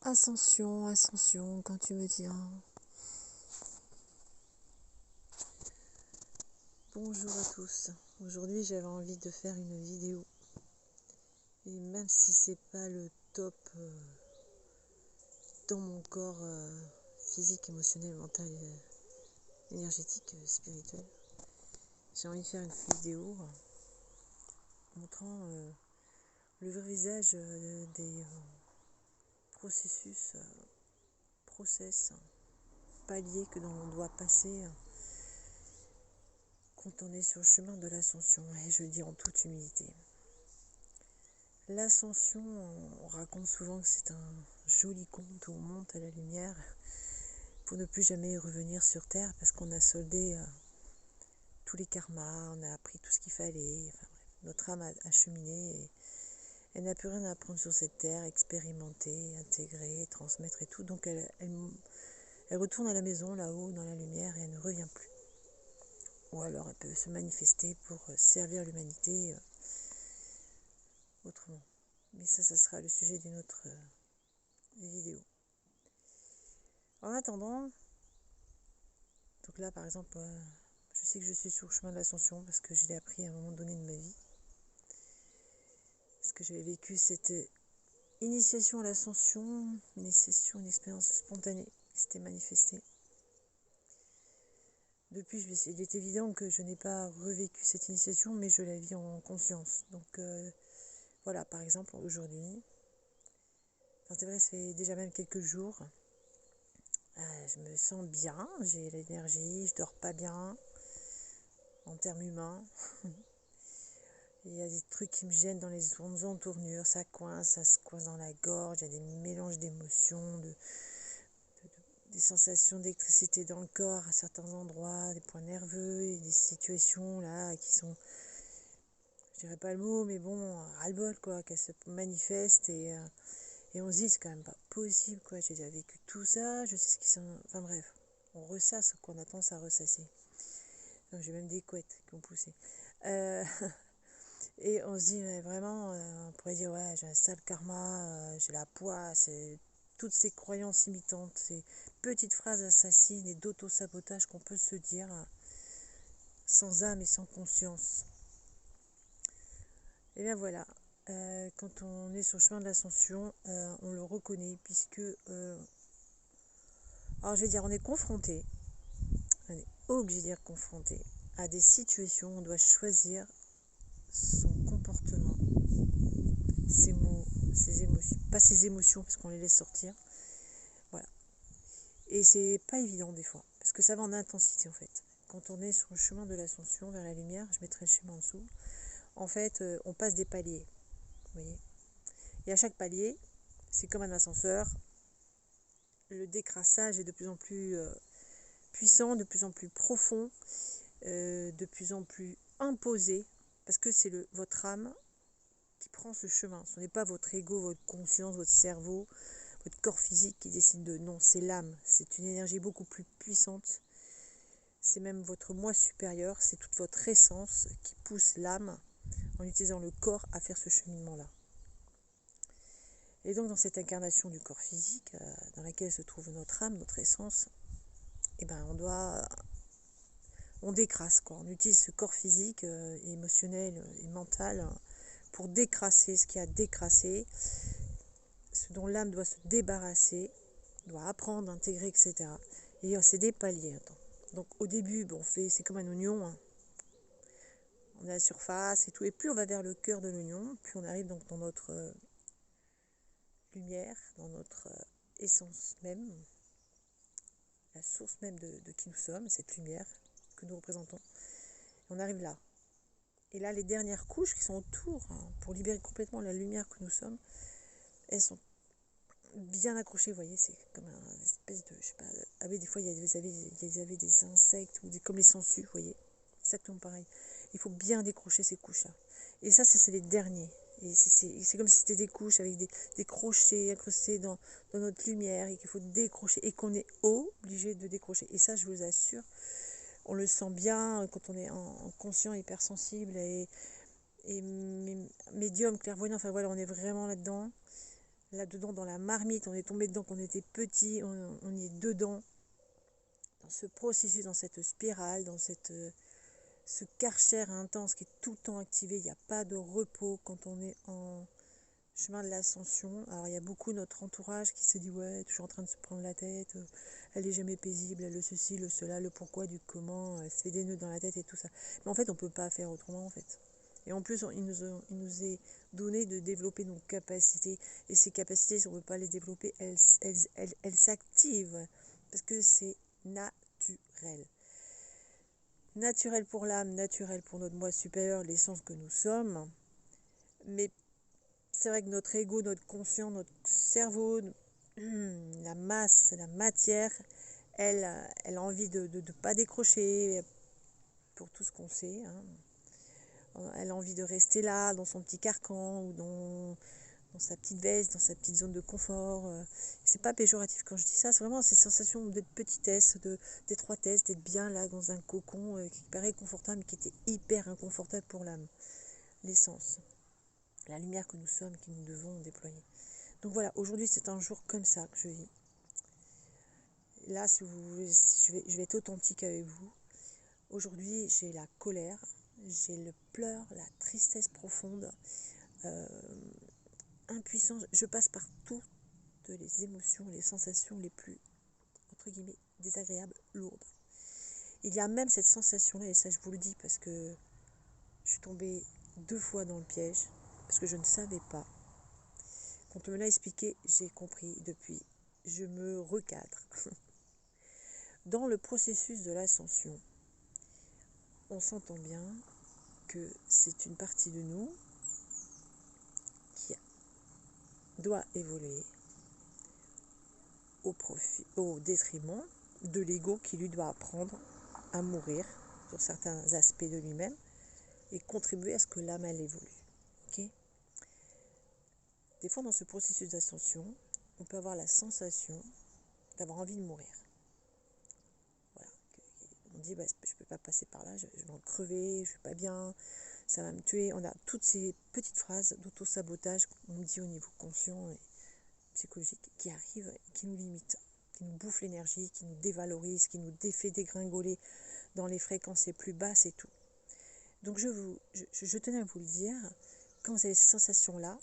Ascension, ascension, quand tu me tiens. Bonjour à tous. Aujourd'hui, j'avais envie de faire une vidéo. Et même si c'est pas le top dans mon corps physique, émotionnel, mental, énergétique, spirituel, j'ai envie de faire une vidéo montrant le vrai visage des processus, paliers que l'on doit passer quand on est sur le chemin de l'ascension. Et je le dis en toute humilité. L'ascension, on raconte souvent que c'est un joli conte où on monte à la lumière pour ne plus jamais revenir sur Terre parce qu'on a soldé tous les karmas, on a appris tout ce qu'il fallait. Enfin, bref, notre âme a cheminé et elle n'a plus rien à apprendre sur cette Terre, expérimenter, intégrer, transmettre et tout. Donc elle retourne à la maison là-haut dans la lumière et elle ne revient plus. Ou alors elle peut se manifester pour servir l'humanité autrement. Mais ça sera le sujet d'une autre vidéo. En attendant, donc là par exemple, je sais que je suis sur le chemin de l'ascension parce que je l'ai appris à un moment donné de ma vie. Parce que j'avais vécu cette initiation à l'ascension, une expérience spontanée qui s'était manifestée. Depuis, il est évident que je n'ai pas revécu cette initiation, mais je la vis en conscience. Donc voilà, par exemple, aujourd'hui, enfin, c'est vrai, ça fait déjà même quelques jours, je me sens bien, j'ai l'énergie, je dors pas bien, en termes humains. Il y a des trucs qui me gênent dans les entournures, ça se coince dans la gorge, il y a des mélanges d'émotions, des sensations d'électricité dans le corps à certains endroits, des points nerveux, et des situations là qui sont, je dirais pas le mot, mais bon, ras-le-bol quoi, qu'elles se manifestent et on se dit c'est quand même pas possible quoi, j'ai déjà vécu tout ça, je sais ce qui sont, enfin bref, on ressasse ce qu'on a tendance à ressasser. Donc, j'ai même des couettes qui ont poussé. Et on se dit vraiment, on pourrait dire ouais j'ai un sale karma, j'ai la poisse, toutes ces croyances imitantes, ces petites phrases assassines et d'auto-sabotage qu'on peut se dire sans âme et sans conscience. Et bien voilà, quand on est sur le chemin de l'ascension, on le reconnaît puisque, alors je vais dire on est obligé de dire confronté à des situations où on doit choisir son comportement, ses mots, ses émotions, pas ses émotions parce qu'on les laisse sortir, voilà. Et c'est pas évident des fois, parce que ça va en intensité en fait. Quand on est sur le chemin de l'ascension vers la lumière, je mettrai le schéma en dessous, en fait on passe des paliers, vous voyez. Et à chaque palier, c'est comme un ascenseur, le décrassage est de plus en plus puissant, de plus en plus profond, de plus en plus imposé, parce que c'est votre âme qui prend ce chemin. Ce n'est pas votre ego, votre conscience, votre cerveau, votre corps physique qui décide de... Non, c'est l'âme. C'est une énergie beaucoup plus puissante. C'est même votre moi supérieur. C'est toute votre essence qui pousse l'âme en utilisant le corps à faire ce cheminement-là. Et donc dans cette incarnation du corps physique, dans laquelle se trouve notre âme, notre essence, eh ben on décrasse quoi. On utilise ce corps physique, émotionnel et mental pour décrasser ce qui a décrassé, ce dont l'âme doit se débarrasser, doit apprendre, intégrer, etc. Et c'est des paliers. Donc au début, c'est comme un oignon. Hein. On est à la surface et tout. Et plus on va vers le cœur de l'oignon, plus on arrive donc dans notre lumière, dans notre essence même, la source même de qui nous sommes, cette lumière que nous représentons. Et on arrive là. Et là, les dernières couches qui sont autour, hein, pour libérer complètement la lumière que nous sommes, elles sont bien accrochées, vous voyez, c'est comme une espèce de, je sais pas, des fois il y avait des insectes, ou comme les sangsues, vous voyez, exactement pareil. Il faut bien décrocher ces couches-là. Et ça, c'est les derniers. Et c'est comme si c'était des couches avec des crochets incrustés dans notre lumière et qu'il faut décrocher et qu'on est obligé de décrocher. Et ça, je vous assure, on le sent bien quand on est en conscient, hypersensible et médium, clairvoyant, enfin voilà, on est vraiment là-dedans. là-dedans dans la marmite, on est tombé dedans quand on était petit, on y est dedans, dans ce processus, dans cette spirale, dans ce karcher intense qui est tout le temps activé. Il n'y a pas de repos quand on est en chemin de l'ascension. Alors il y a beaucoup notre entourage qui se dit ouais, toujours en train de se prendre la tête, elle est jamais paisible, elle le ceci, le cela, le pourquoi, du comment, elle se fait des nœuds dans la tête et tout ça. Mais en fait on peut pas faire autrement en fait. Et en plus il nous est donné de développer nos capacités. Et ces capacités, si on ne veut pas les développer, elles s'activent parce que c'est naturel. Naturel pour l'âme, naturel pour notre moi supérieur, l'essence que nous sommes. Mais c'est vrai que notre ego, notre conscient, notre cerveau, la masse, la matière, elle a envie de ne pas décrocher pour tout ce qu'on sait. Elle a envie de rester là, dans son petit carcan ou dans sa petite veste, dans sa petite zone de confort. C'est pas péjoratif quand je dis ça, c'est vraiment cette sensation d'être petitesse, d'étroitesse, d'être bien là dans un cocon qui paraît confortable mais qui était hyper inconfortable pour l'âme, l'essence, la lumière que nous sommes, que nous devons déployer. Donc voilà, aujourd'hui c'est un jour comme ça que je vis. Là, si je vais être authentique avec vous. Aujourd'hui, j'ai la colère, j'ai le pleur, la tristesse profonde, impuissance. Je passe par toutes les émotions, les sensations les plus, entre guillemets, désagréables, lourdes. Il y a même cette sensation-là, et ça je vous le dis parce que je suis tombée 2 fois dans le piège, parce que je ne savais pas. Quand on me l'a expliqué, j'ai compris depuis. Je me recadre. Dans le processus de l'ascension, on s'entend bien que c'est une partie de nous qui doit évoluer au détriment de l'ego qui lui doit apprendre à mourir sur certains aspects de lui-même et contribuer à ce que l'âme elle évolue. Okay. Des fois dans ce processus d'ascension, on peut avoir la sensation d'avoir envie de mourir. Voilà. On dit bah, je ne peux pas passer par là, je vais en crever, je ne suis pas bien, ça va me tuer. On a toutes ces petites phrases d'auto-sabotage qu'on dit au niveau conscient et psychologique qui arrivent, qui nous limitent, qui nous bouffent l'énergie, qui nous dévalorisent, qui nous défait dégringoler dans les fréquences les plus basses et tout. Donc je tenais à vous le dire, quand vous avez ces sensations-là,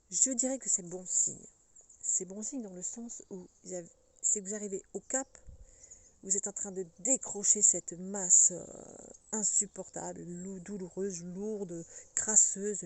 je dirais que c'est bon signe. C'est bon signe dans le sens où c'est que vous arrivez au cap, vous êtes en train de décrocher cette masse insupportable, douloureuse, lourde, crasseuse.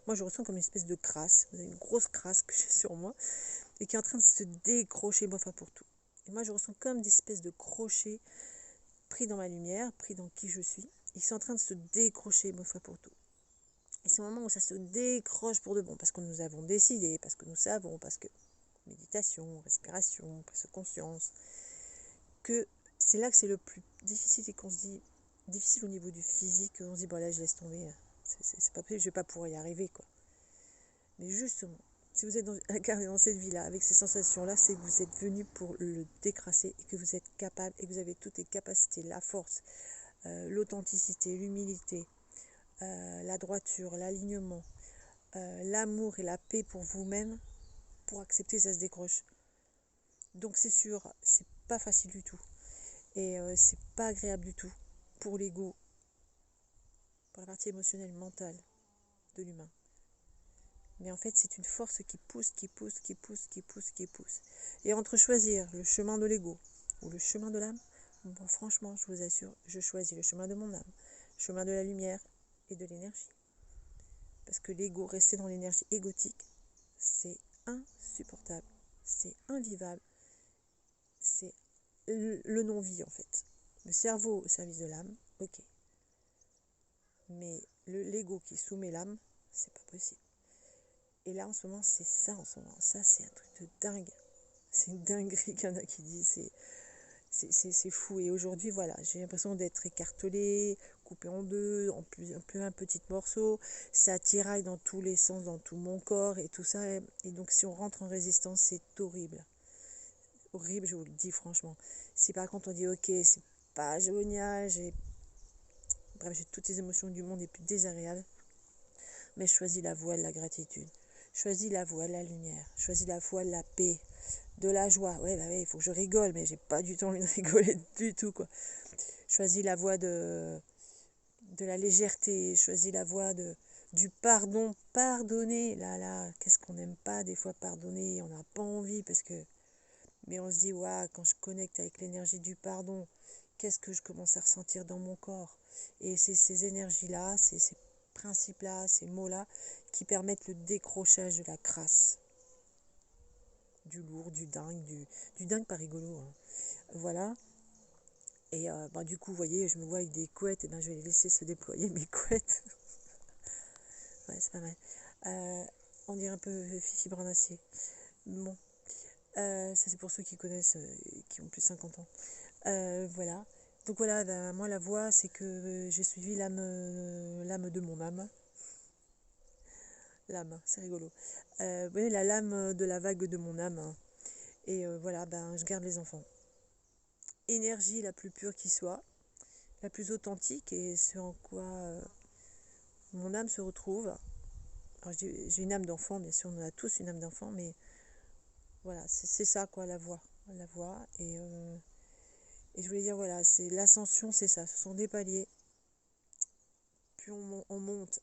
Moi, je ressens comme une espèce de crasse, une grosse crasse que j'ai sur moi, et qui est en train de se décrocher, enfin pour tout. Et moi, je ressens comme des espèces de crochets pris dans ma lumière, pris dans qui je suis, et qui sont en train de se décrocher, enfin pour tout. Et c'est le moment où ça se décroche pour de bon, parce que nous avons décidé, parce que nous savons, parce que méditation, respiration, prise de conscience, que c'est là que c'est le plus difficile et qu'on se dit, difficile au niveau du physique, on se dit, bon là je laisse tomber, c'est pas possible, je vais pas pouvoir y arriver, quoi. Mais justement, si vous êtes incarné dans cette vie-là, avec ces sensations-là, c'est que vous êtes venu pour le décrasser et que vous êtes capable et que vous avez toutes les capacités, la force, l'authenticité, l'humilité, la droiture, l'alignement, l'amour et la paix pour vous-même, pour accepter que ça se décroche. Donc c'est sûr, c'est pas facile du tout. Et c'est pas agréable du tout pour l'ego, pour la partie émotionnelle, mentale de l'humain. Mais en fait, c'est une force qui pousse, qui pousse, qui pousse, qui pousse, qui pousse. Et entre choisir le chemin de l'ego ou le chemin de l'âme, bon, franchement, je vous assure, je choisis le chemin de mon âme, le chemin de la lumière et de l'énergie. Parce que l'ego, rester dans l'énergie égotique, c'est insupportable, c'est invivable, c'est le non-vie en fait. Le cerveau au service de l'âme, ok. Mais l'ego qui soumet l'âme, c'est pas possible. Et là, en ce moment, c'est ça, en ce moment. Ça, c'est un truc de dingue. C'est une dinguerie qu'il y en a qui disent. C'est fou. Et aujourd'hui, voilà, j'ai l'impression d'être écartelée, coupée en deux, en plein petit morceaux. Ça tiraille dans tous les sens, dans tout mon corps et tout ça. Et donc, si on rentre en résistance, c'est horrible. Horrible, je vous le dis franchement. Si par contre on dit, ok, c'est pas génial, bref, j'ai toutes les émotions du monde les plus désagréables, mais je choisis la voie de la gratitude. Je Choisis la voie de la lumière, choisis la voie de la paix, de la joie. Ouais, bah ouais, il faut que je rigole, mais j'ai pas du tout envie de rigoler du tout, quoi. Choisis la voie de la légèreté, choisis la voie du pardon, pardonner. Là, qu'est-ce qu'on n'aime pas des fois pardonner, on n'a pas envie parce que... Mais on se dit, waouh, quand je connecte avec l'énergie du pardon, qu'est-ce que je commence à ressentir dans mon corps? Et c'est ces énergies-là, ces principes-là, ces mots-là, qui permettent le décrochage de la crasse, du lourd, du dingue pas rigolo, hein. Voilà. Et du coup, vous voyez, je me vois avec des couettes, et ben je vais les laisser se déployer, mes couettes. Ouais, c'est pas mal. On dirait un peu Fifi Branacier. Bon, ça c'est pour ceux qui connaissent, qui ont plus de 50 ans. Voilà. Donc voilà, moi la voie, c'est que j'ai suivi l'âme de mon âme. L'âme, c'est rigolo. Vous voyez, la lame de la vague de mon âme, hein. Et voilà, je garde les enfants. Énergie la plus pure qui soit, la plus authentique, et ce en quoi mon âme se retrouve. Alors j'ai une âme d'enfant, bien sûr, on a tous une âme d'enfant, mais voilà, c'est ça, quoi, la voie. La voie. Et je voulais dire, voilà, c'est l'ascension, c'est ça, ce sont des paliers. Plus on monte,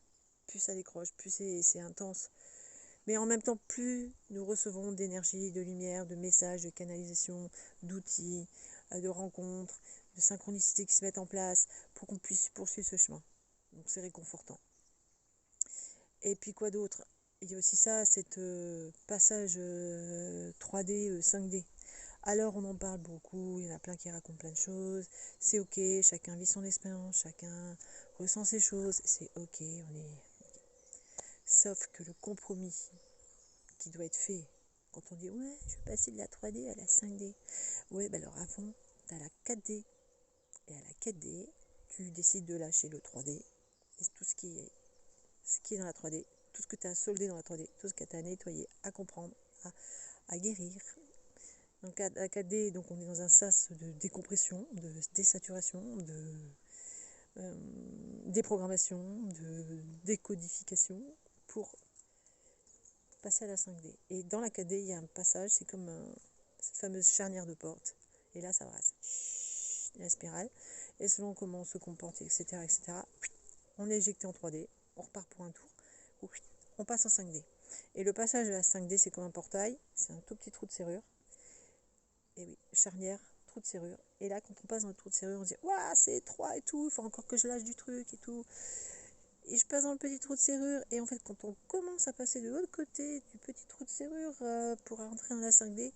plus ça décroche, plus c'est intense. Mais en même temps, plus nous recevons d'énergie, de lumière, de messages, de canalisation, d'outils, de rencontres, de synchronicités qui se mettent en place pour qu'on puisse poursuivre ce chemin. Donc c'est réconfortant. Et puis quoi d'autre? Il y a aussi ça, cette passage 3D, 5D. Alors on en parle beaucoup, il y en a plein qui racontent plein de choses. C'est ok, chacun vit son expérience, chacun ressent ses choses, c'est ok, on est... Sauf que le compromis qui doit être fait quand on dit ouais, je vais passer de la 3D à la 5D. Ouais, alors avant, tu as la 4D. Et à la 4D, tu décides de lâcher le 3D. Et tout ce qui est dans la 3D, tout ce que tu as soldé dans la 3D, tout ce que tu as nettoyé, à comprendre, à guérir. Donc à la 4D, donc on est dans un sas de décompression, de désaturation, de déprogrammation, de décodification pour passer à la 5D. Et dans la 4D, il y a un passage, c'est comme cette fameuse charnière de porte. Et là, ça brasse. La spirale. Et selon comment on se comporte, etc., on est éjecté en 3D. On repart pour un tour. On passe en 5D. Et le passage à la 5D, c'est comme un portail. C'est un tout petit trou de serrure. Et oui, charnière, trou de serrure. Et là, quand on passe dans le trou de serrure, on se dit waouh, c'est étroit et tout. Il faut encore que je lâche du truc et tout. Et je passe dans le petit trou de serrure. Et en fait, quand on commence à passer de l'autre côté du petit trou de serrure pour rentrer dans la 5D,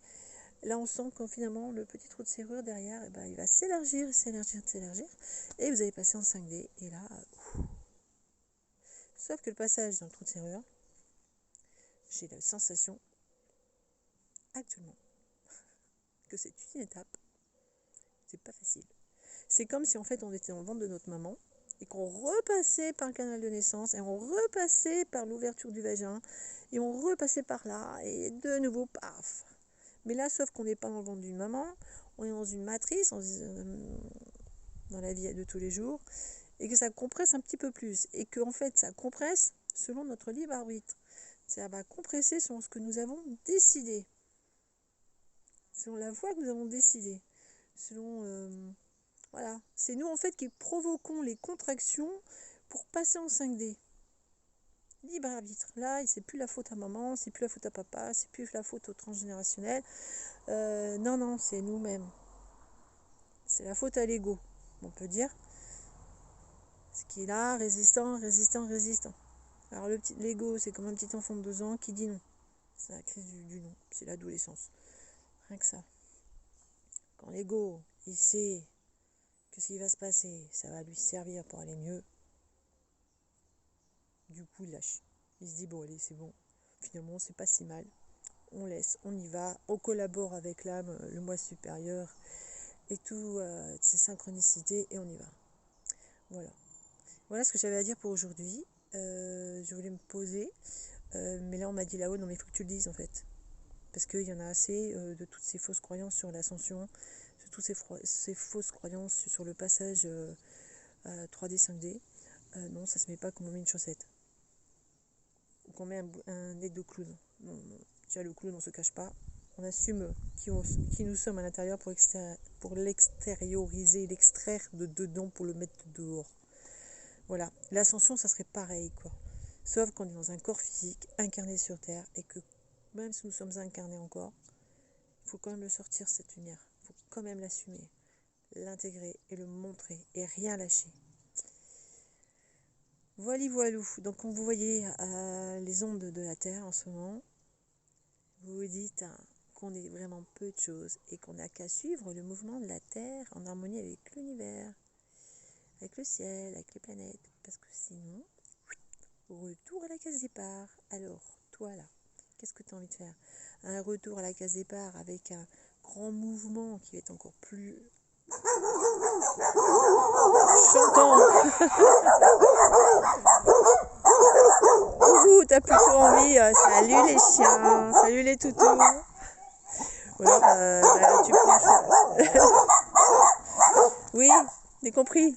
là, on sent que finalement, le petit trou de serrure derrière, il va s'élargir. Et vous allez passer en 5D. Et là, sauf que le passage dans le trou de serrure, j'ai la sensation, actuellement, que c'est une étape. C'est pas facile. C'est comme si en fait on était dans le ventre de notre maman et qu'on repassait par le canal de naissance et on repassait par l'ouverture du vagin et on repassait par là et de nouveau paf. Mais là, sauf qu'on n'est pas dans le ventre d'une maman, on est dans une matrice, dans la vie de tous les jours, et que ça compresse un petit peu plus et que en fait ça compresse selon notre libre arbitre. Ça va compresser selon ce que nous avons décidé, selon la voie que nous avons décidé, selon voilà, c'est nous en fait qui provoquons les contractions pour passer en 5D. Libre arbitre. Là, c'est plus la faute à maman, c'est plus la faute à papa, c'est plus la faute au transgénérationnel. Non, c'est nous-mêmes. C'est la faute à l'ego, on peut dire. Ce qui est là, résistant. Alors l'ego, c'est comme un petit enfant de 2 ans qui dit non. C'est la crise du non, c'est l'adolescence. Rien que ça. Quand l'ego, il sait que ce qui va se passer, ça va lui servir pour aller mieux, du coup il lâche. Il se dit bon allez c'est bon, finalement c'est pas si mal. On laisse, on y va, on collabore avec l'âme, le moi supérieur et tout ces synchronicités et on y va. Voilà ce que j'avais à dire pour aujourd'hui. Je voulais me poser, mais là on m'a dit là-haut non mais il faut que tu le dises en fait. Parce qu'il y en a assez de toutes ces fausses croyances sur l'ascension, de toutes ces fausses croyances sur le passage à 3D, 5D. Non, ça se met pas comme on met une chaussette. Donc on met un nez de clown. Déjà le clown, on ne se cache pas. On assume qui nous sommes à l'intérieur pour l'extérioriser, l'extraire de dedans pour le mettre dehors. Voilà. L'ascension, ça serait pareil, quoi. Sauf qu'on est dans un corps physique incarné sur Terre et que même si nous sommes incarnés encore, il faut quand même le sortir, cette lumière. Il faut quand même l'assumer, l'intégrer et le montrer et rien lâcher. Voilou. Donc quand vous voyez les ondes de la Terre en ce moment, vous vous dites qu'on est vraiment peu de choses et qu'on n'a qu'à suivre le mouvement de la Terre en harmonie avec l'univers, avec le ciel, avec les planètes. Parce que sinon, retour à la case départ. Alors, toi là, qu'est-ce que tu as envie de faire? Un retour à la case départ avec un grand mouvement qui va être encore plus chantant. Ouh, t'as plutôt envie. Salut les chiens, salut les toutous. Ou alors, tu prends. Oui, j'ai compris.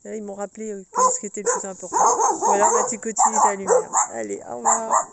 Là, ils m'ont rappelé ce qui était le plus important. Ou alors, tu continues ta lumière. Allez, au revoir.